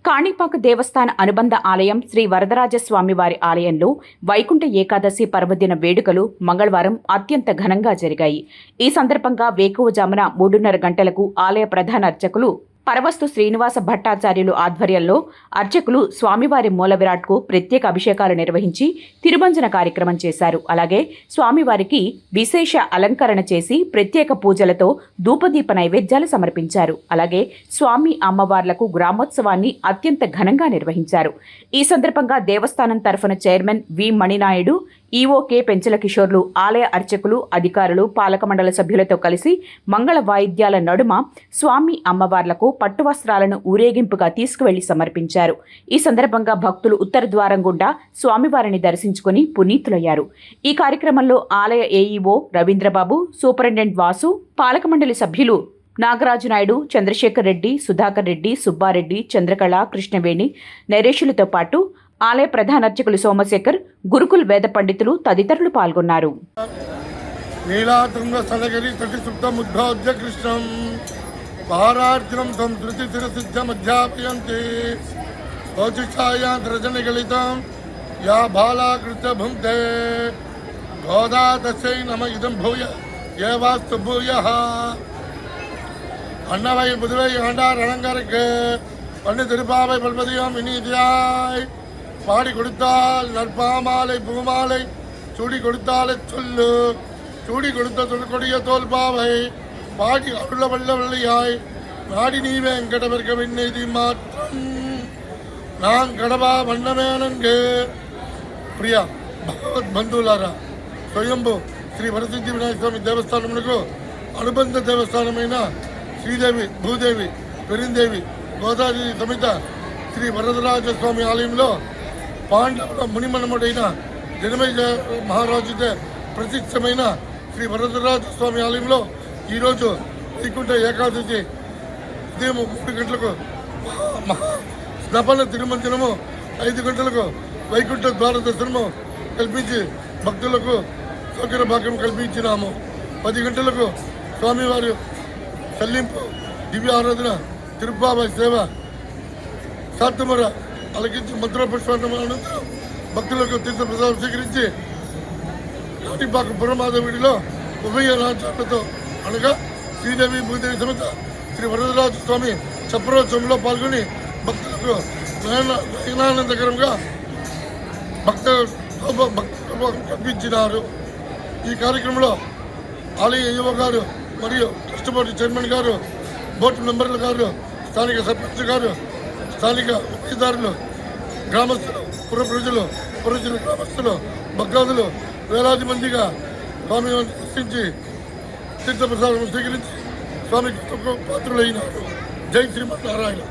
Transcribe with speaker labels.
Speaker 1: కాణిపాక దేవస్థాన అనుబంధ ఆలయం శ్రీ వరదరాజస్వామి వారి ఆలయంలో వైకుంఠ ఏకాదశి పర్వదిన వేడుకలు మంగళవారం అత్యంత ఘనంగా జరిగాయి. ఈ సందర్భంగా వేకువజామున 3:30 గంటలకు ఆలయ ప్రధాన అర్చకులు పరవస్తు శ్రీనివాస భట్టాచార్యులు ఆధ్వర్యంలో అర్చకులు స్వామివారి మూల విరాట్కు ప్రత్యేక అభిషేకాలు నిర్వహించి తిరుమంజన కార్యక్రమం చేశారు. అలాగే స్వామివారికి విశేష అలంకరణ చేసి ప్రత్యేక పూజలతో ధూపదీప నైవేద్యాలు సమర్పించారు. అలాగే స్వామి అమ్మవార్లకు గ్రామోత్సవాన్ని అత్యంత ఘనంగా నిర్వహించారు. ఈ సందర్భంగా దేవస్థానం తరఫున chairman V Maninaidu, EO K Penchala కిషోర్లు, ఆలయ అర్చకులు, అధికారులు, పాలక మండలి సభ్యులతో కలిసి మంగళ వాయిద్యాల నడుమ స్వామి అమ్మవార్లకు పట్టు వస్త్రాలను ఊరేగింపుగా తీసుకువెళ్లి సమర్పించారు. ఈ సందర్భంగా భక్తులు ఉత్తర ద్వారం గుండా స్వామివారిని దర్శించుకుని పునీతులయ్యారు. ఈ కార్యక్రమంలో ఆలయ ఏఈఓ రవీంద్రబాబు, సూపరింటెండెంట్ వాసు, పాలక మండలి సభ్యులు నాగరాజు నాయుడు, చంద్రశేఖర్ రెడ్డి, సుధాకర్ రెడ్డి, సుబ్బారెడ్డి, చంద్రకళ, కృష్ణవేణి, నరేషులతో పాటు ఆలయ ప్రధాన అర్చకులు సోమశేఖర్, గురుకుల్ వేద పండితులు తదితరులు పాల్గొన్నారు.
Speaker 2: அன்னவை புதுவை ஆண்டார் அலங்காருக்கு பண்ணு திருப்பாவை பல்பதியம் இனிதியாய் பாடி கொடுத்தால் நற்பாமாலை பூமாலை சூடி கொடுத்தாலே சொல்லு சூடி கொடுத்த தொல்கொடிய தோல்பாவை பாடி அருள வல்ல வள்ளியாய் நாடி நீ வெங்கடவர்க்க விண்ணெய்தி மாற்றம் நான் கடவா வண்ணமேனங்கு ప్రియా భగవద్ బంధువులారా, స్వయంభూ శ్రీ వరసిద్ధి వినాయక స్వామి దేవస్థానమునకు అనుబంధ దేవస్థానమైన శ్రీదేవి, భూదేవి, పెరిందేవి, గోదావరి సమేత శ్రీ వరదరాజస్వామి ఆలయంలో పాండవుల మునిమనముడైన జనమేజయ మహారాజుదే ప్రతిష్టమైన శ్రీ వరదరాజస్వామి ఆలయంలో ఈరోజు వైకుంఠ ఏకాదశి ఉదయం 3 గంటలకు స్నపన తిరుమంజనము, 5 గంటలకు వైకుంఠ ద్వార దర్శనము కల్పించి భక్తులకు సౌకర్య భాగ్యం కల్పించినాము. 10 గంటలకు స్వామివారి చెల్లింపు, దివ్య ఆరాధన, తిరుప్పాబాయి సేవ, శాంతమర అలకించి మంత్రోపస్వానం అనంతరం భక్తులకు తీర్థ ప్రసాదం స్వీకరించి కాణిపాక పురమాధవుడిలో ఉభయ రాజ్యాలతో అనగా శ్రీదేవి, భూదేవి సమేత శ్రీ వరదరాజ స్వామి చప్రోత్సవంలో పాల్గొని భక్తులకు నయనానందకరంగా భక్త కల్పించినారు. ఈ కార్యక్రమంలో ఆలయ యువ గారు మరియు ట్రస్ట్ బోర్డు చైర్మన్ గారు, బోర్డు మెంబర్ల గారు, స్థానిక సర్పంచ్ గారు, స్థానిక ఉద్యోగదారులు, గ్రామస్తులు, పుర ప్రజలు, గ్రామస్తులు, భక్తాదులు వేలాది మందిగా స్వామి దర్శించి తీర్థప్రసాదం స్వీకరించి స్వామికి పాత్రులైనారు. జై శ్రీమన్నారాయణ.